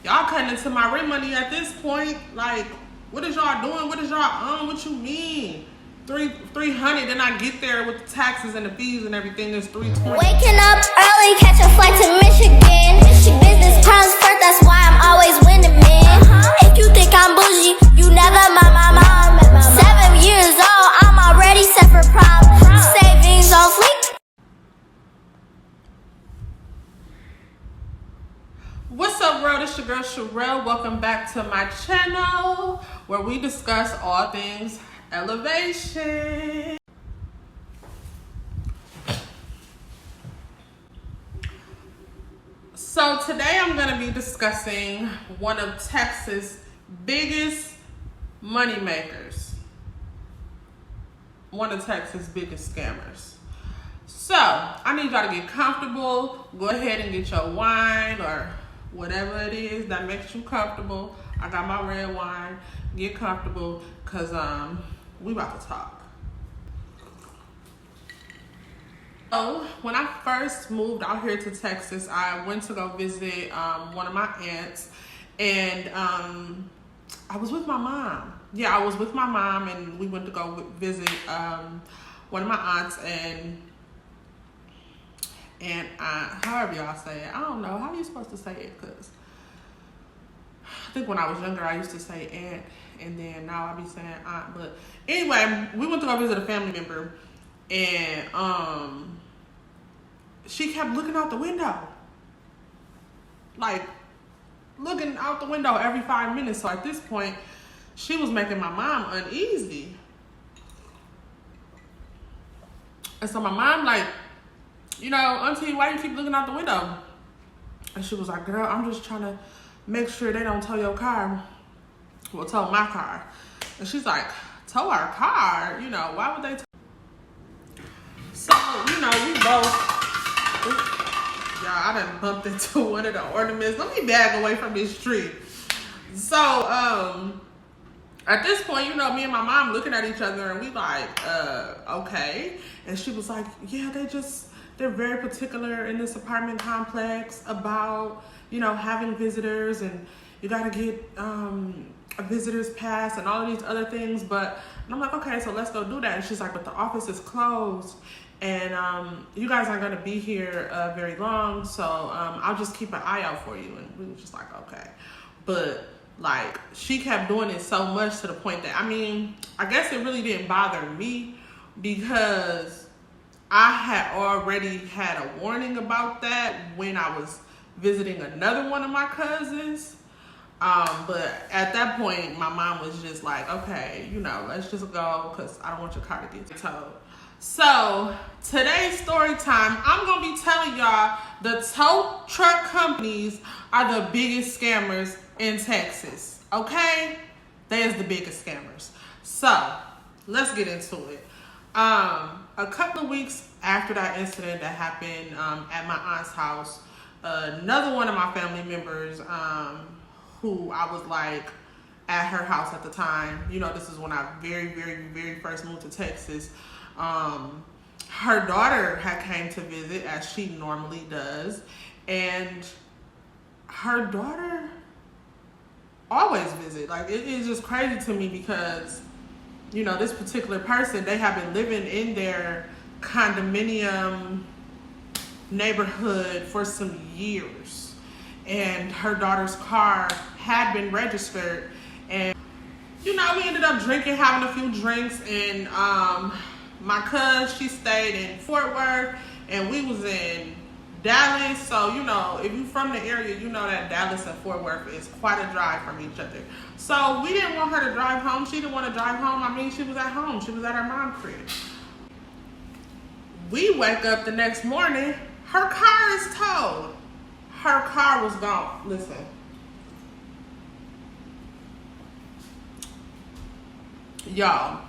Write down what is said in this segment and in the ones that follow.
Y'all cutting into my rent money at this point. Like, what is y'all doing? What is y'all on? What you mean? 300, then I get there with the taxes and the fees and everything. It's 320. Waking up early, catch a flight to Michigan. Business comes first, that's why I'm always winning, man. If you think I'm bougie, you never met my mom. 7 years old, I'm already set for prom. Savings on fleek. What's up, world? It's your girl Sherelle. Welcome back to my channel where we discuss all things elevation. So today I'm going to be discussing one of Texas' biggest money makers. One of Texas' biggest scammers. So I need y'all to get comfortable. Go ahead and get your wine or whatever it is that makes you comfortable. I got my red wine. Get comfortable because we about to talk. So when I first moved out here to Texas, I went to go visit one of my aunts, and I was with my mom. Yeah, I was with my mom, and we went to go visit one of my aunts, and however y'all say it. I don't know. How are you supposed to say it? Because I think when I was younger, I used to say aunt, and then now I be saying aunt. But anyway, we went to go visit a family member, and she kept looking out the window. Like, looking out the window every 5 minutes. So at this point, she was making my mom uneasy. And so my mom, like, you know, auntie, why do you keep looking out the window? And she was like, girl, I'm just trying to make sure they don't tow your car. Well, tow my car. And she's like, tow our car? You know, why would they tow? So, you know, we both, y'all, I done bumped into one of the ornaments. Let me back away from this tree. So, at this point, you know, me and my mom looking at each other, and we like, okay. And she was like, yeah, they're very particular in this apartment complex about, you know, having visitors, and you got to get a visitor's pass and all of these other things. And I'm like, okay, so let's go do that. And she's like, but the office is closed, and you guys aren't going to be here very long, so I'll just keep an eye out for you. And we were just like, okay. But like, she kept doing it so much to the point that, I mean, I guess it really didn't bother me because I had already had a warning about that when I was visiting another one of my cousins. But at that point, my mom was just like, okay, you know, let's just go because I don't want your car to get towed. So today's story time, I'm going to be telling y'all the tow truck companies are the biggest scammers in Texas. Okay? They is the biggest scammers. So let's get into it. A couple of weeks after that incident that happened at my aunt's house, another one of my family members, who I was like at her house at the time, you know, this is when I very first moved to Texas. Her daughter had came to visit, as she normally does, and her daughter always visit. Like, it is just crazy to me because, you know, this particular person, they have been living in their condominium neighborhood for some years, and her daughter's car had been registered, and you know, we ended up drinking, having a few drinks, and my cousin, she stayed in Fort Worth, and we was in Dallas. So, you know, if you're from the area, you know that Dallas and Fort Worth is quite a drive from each other. So we didn't want her to drive home. She didn't want to drive home. I mean, she was at home. She was at her mom's crib. We wake up the next morning, her car is towed. Her car was gone. Listen. Y'all,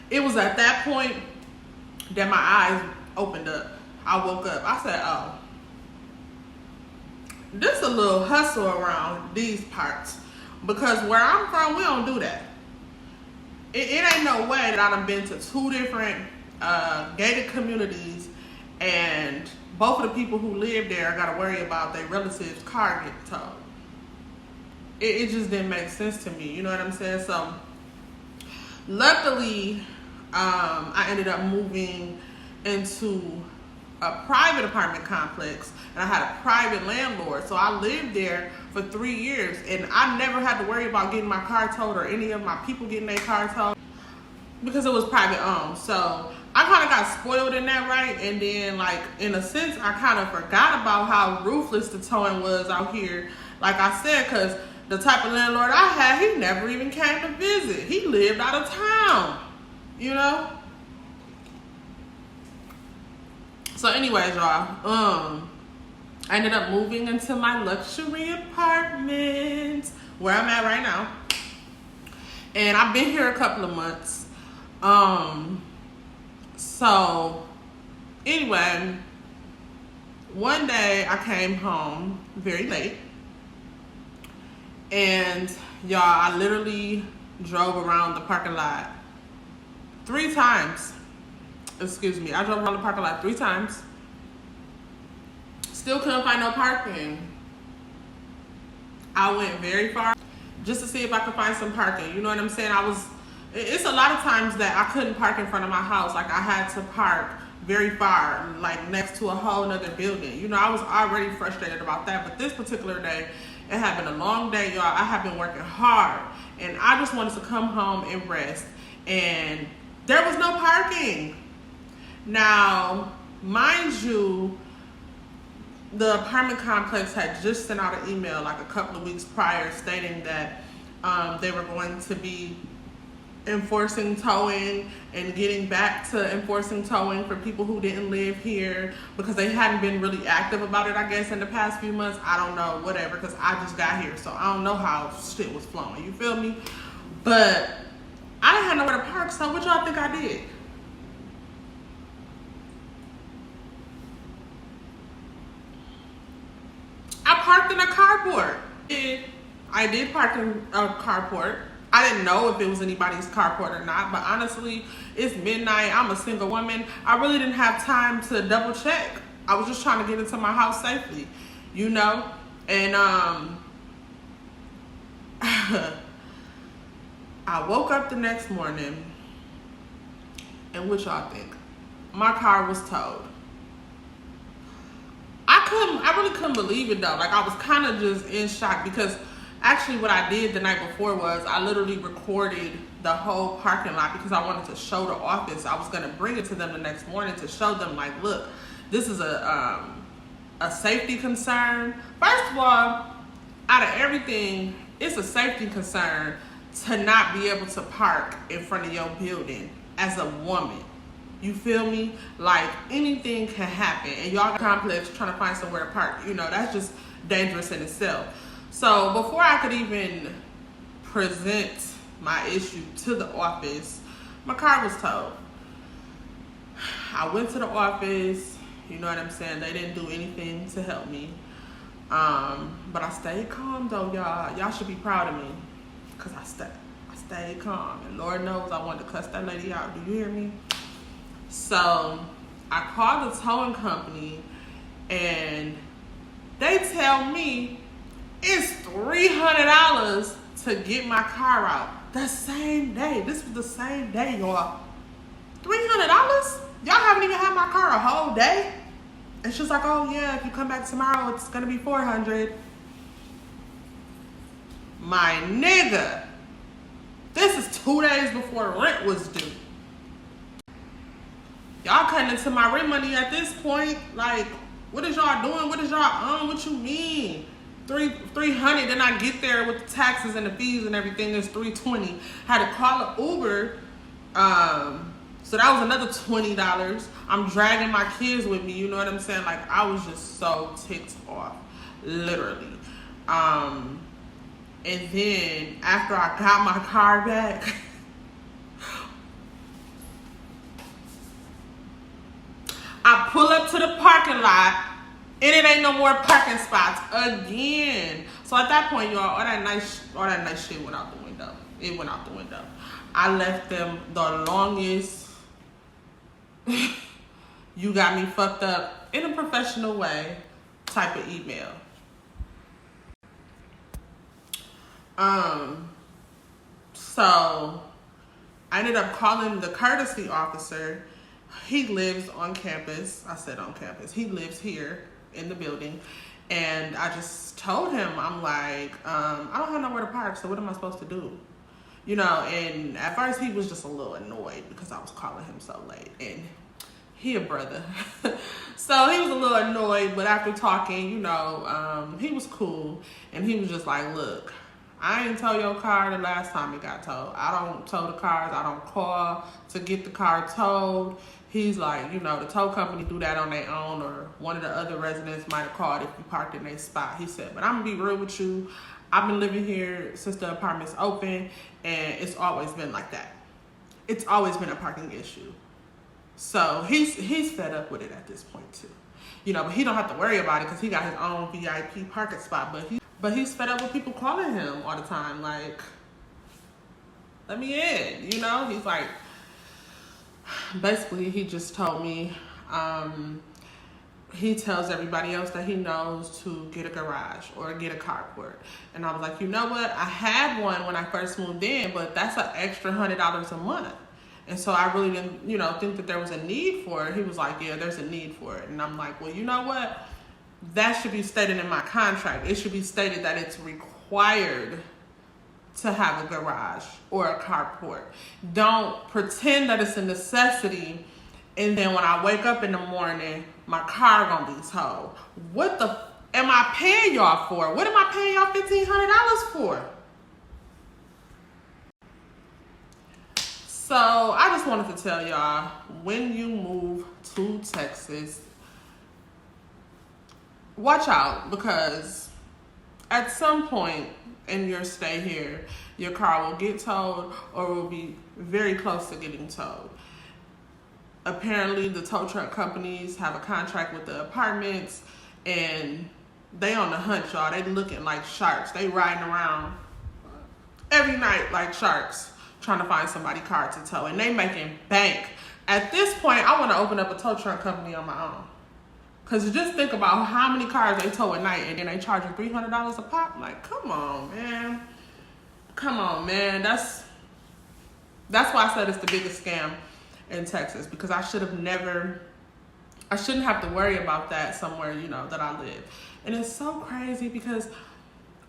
it was at that point that my eyes opened up. I woke up. I said, oh, this a little hustle around these parts. Because where I'm from, we don't do that. It ain't no way that I done been to 2 different gated communities, and both of the people who live there got to worry about their relatives' car getting towed. It just didn't make sense to me. You know what I'm saying? So, luckily, I ended up moving into a private apartment complex, and I had a private landlord. So I lived there for 3 years, and I never had to worry about getting my car towed or any of my people getting their car towed because it was private owned. So I kind of got spoiled in that, right? And then, like, in a sense, I kind of forgot about how ruthless the towing was out here. Like I said, because the type of landlord I had, he never even came to visit. He lived out of town, you know? So anyways, y'all, I ended up moving into my luxury apartment where I'm at right now. And I've been here a couple of months. So anyway, one day I came home very late. And y'all, I literally drove around the parking lot 3 times. Excuse me, I drove around the parking lot 3 times. Still couldn't find no parking. I went very far just to see if I could find some parking. You know what I'm saying? It's a lot of times that I couldn't park in front of my house. Like, I had to park very far, like next to a whole nother building. You know, I was already frustrated about that. But this particular day, it had been a long day, y'all. I have been working hard, and I just wanted to come home and rest. And there was no parking. Now, mind you, the apartment complex had just sent out an email like a couple of weeks prior stating that they were going to be enforcing towing and getting back to enforcing towing for people who didn't live here because they hadn't been really active about it, I guess, in the past few months. I don't know, whatever, because I just got here, so I don't know how shit was flowing, you feel me? But I didn't have nowhere to park, so what y'all think I did? I parked in a carport. I did park in a carport. I didn't know if it was anybody's carport or not, but honestly, it's midnight. I'm a single woman. I really didn't have time to double check. I was just trying to get into my house safely, you know? And I woke up the next morning, and what y'all think? My car was towed. I really couldn't believe it though. Like, I was kind of just in shock because actually what I did the night before was I literally recorded the whole parking lot because I wanted to show the office. I was going to bring it to them the next morning to show them, like, look, this is a safety concern. First of all, out of everything, it's a safety concern to not be able to park in front of your building as a woman. You feel me? Like, anything can happen, and y'all complex trying to find somewhere to park. You know, that's just dangerous in itself. So before I could even present my issue to the office, my car was towed. I went to the office. You know what I'm saying? They didn't do anything to help me. But I stayed calm though, y'all. Y'all should be proud of me, because I stayed calm, and Lord knows I wanted to cuss that lady out. Do you hear me? So I called the towing company, and they tell me it's $300 to get my car out. The same day. This was the same day, y'all. $300? Y'all haven't even had my car a whole day? And she's like, oh yeah, if you come back tomorrow, it's gonna be $400. My nigga, this is 2 days before rent was due. Y'all cutting into my rent money at this point. Like, what is y'all doing? What is y'all on? What you mean? $300, then I get there with the taxes and the fees and everything, it's $320. Had to call an Uber, so that was another $20. I'm dragging my kids with me, you know what I'm saying? Like, I was just so ticked off, literally. And then after I got my car back, I pull up to the parking lot, and it ain't no more parking spots again. So at that point, y'all, all that nice shit went out the window. It went out the window. I left them the longest you got me fucked up in a professional way type of email. So I ended up calling the courtesy officer. He lives on campus. I said on campus. He lives here in the building. And I just told him, I'm like, I don't have nowhere to park, so what am I supposed to do? You know, and at first he was just a little annoyed because I was calling him so late. And he a brother. So he was a little annoyed, but after talking, you know, he was cool. And he was just like, look, I ain't tow your car the last time it got towed. I don't tow the cars. I don't call to get the car towed. He's like, you know, the tow company do that on their own, or one of the other residents might have called if you parked in their spot. He said, but I'm going to be real with you. I've been living here since the apartment's open, and it's always been like that. It's always been a parking issue. So he's fed up with it at this point too. You know, but he don't have to worry about it because he got his own VIP parking spot. But he's fed up with people calling him all the time, like, let me in, you know? He's like, basically he just told me, he tells everybody else that he knows to get a garage or get a carport. And I was like, you know what? I had one when I first moved in, but that's an extra $100 a month. And so I really didn't, you know, think that there was a need for it. He was like, yeah, there's a need for it. And I'm like, well, you know what? That should be stated in my contract. It should be stated that it's required to have a garage or a carport. Don't pretend that it's a necessity, and then when I wake up in the morning, my car gonna be towed. What the am I paying y'all for? What am I paying y'all $1,500 for? So I just wanted to tell y'all, when you move to Texas, watch out, because at some point in your stay here, your car will get towed or will be very close to getting towed. Apparently, the tow truck companies have a contract with the apartments, and they on the hunt, y'all. They looking like sharks. They riding around every night like sharks, trying to find somebody's car to tow, and they making bank. At this point, I want to open up a tow truck company on my own. Because just think about how many cars they tow at night, and then they charge you $300 a pop. Like, come on, man. Come on, man. That's why I said it's the biggest scam in Texas, because I shouldn't have to worry about that somewhere, you know, that I live. And it's so crazy because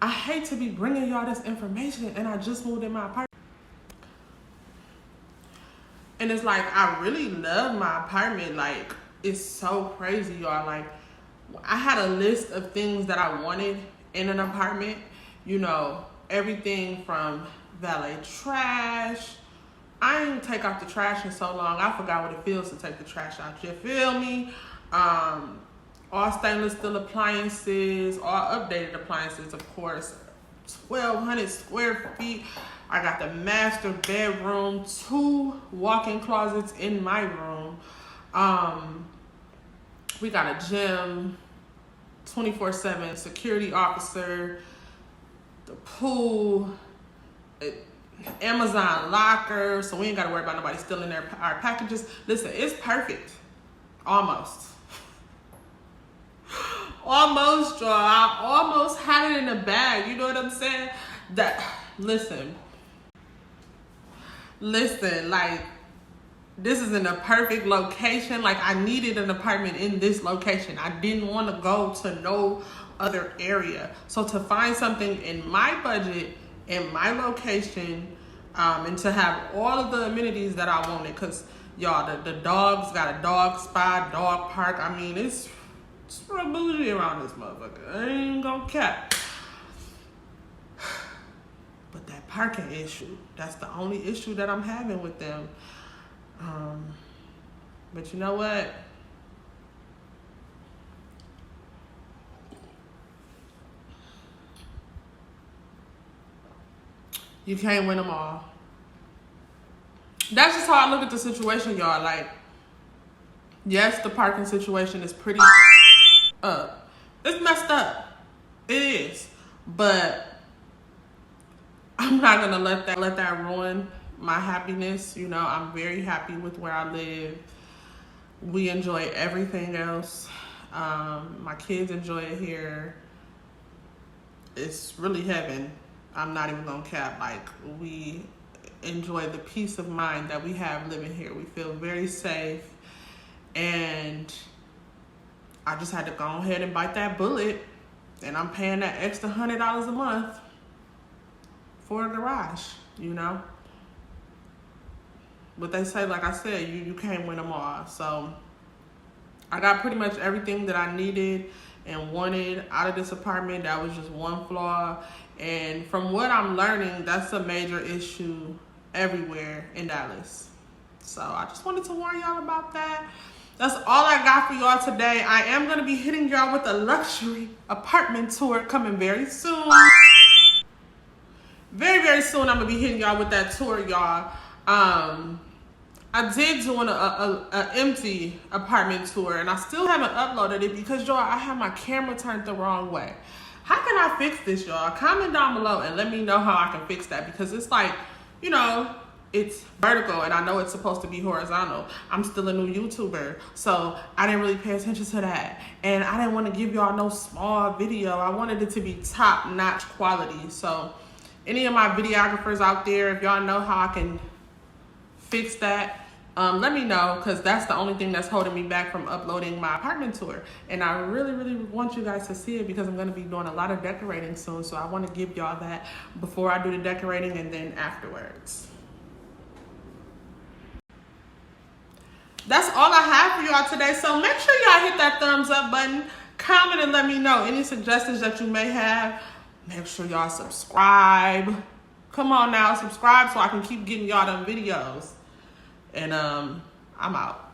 I hate to be bringing y'all this information, and I just moved in my apartment. And it's like, I really love my apartment. Like, it's so crazy, y'all. Like, I had a list of things that I wanted in an apartment. You know, everything from valet trash. I didn't take out the trash in so long. I forgot what it feels to take the trash out. You feel me? All stainless steel appliances, all updated appliances, of course. 1,200 square feet. I got the master bedroom, 2 walk-in closets in my room. We got a gym, 24/7 security officer, the pool, Amazon locker, so we ain't got to worry about nobody stealing our packages. Listen, it's perfect. Almost. Almost, y'all. I almost had it in the bag. You know what I'm saying? Listen, like, this is in a perfect location. Like, I needed an apartment in this location. I didn't want to go to no other area. So to find something in my budget, in my location, and to have all of the amenities that I wanted, because y'all, the dogs got a dog spa, dog park. I mean, it's real bougie around this motherfucker. I ain't gonna cap. But that parking issue, that's the only issue that I'm having with them. But you know what? You can't win them all. That's just how I look at the situation, y'all. Like, yes, the parking situation is pretty up. It's messed up. It is. But I'm not gonna let that ruin my happiness. You know, I'm very happy with where I live. We enjoy everything else. My kids enjoy it here. It's really heaven. I'm not even gonna cap. Like, we enjoy the peace of mind that we have living here. We feel very safe, and I just had to go ahead and bite that bullet, and I'm paying that extra $100 a month for a garage, you know. But they say, like I said, you can't win them all. So I got pretty much everything that I needed and wanted out of this apartment. That was just one flaw. And from what I'm learning, that's a major issue everywhere in Dallas. So I just wanted to warn y'all about that. That's all I got for y'all today. I am going to be hitting y'all with a luxury apartment tour coming very soon. Very, very soon I'm going to be hitting y'all with that tour, y'all. I did do an empty apartment tour, and I still haven't uploaded it because, y'all, I have my camera turned the wrong way. How can I fix this, y'all? Comment down below and let me know how I can fix that, because it's like, you know, it's vertical and I know it's supposed to be horizontal. I'm still a new YouTuber, so I didn't really pay attention to that. And I didn't want to give y'all no small video. I wanted it to be top-notch quality. So any of my videographers out there, if y'all know how I can fix that, let me know, because that's the only thing that's holding me back from uploading my apartment tour. And I really, really want you guys to see it, because I'm going to be doing a lot of decorating soon. So I want to give y'all that before I do the decorating and then afterwards. That's all I have for y'all today. So make sure y'all hit that thumbs up button, comment, and let me know any suggestions that you may have. Make sure y'all subscribe. Come on now, subscribe so I can keep getting y'all them videos. And I'm out.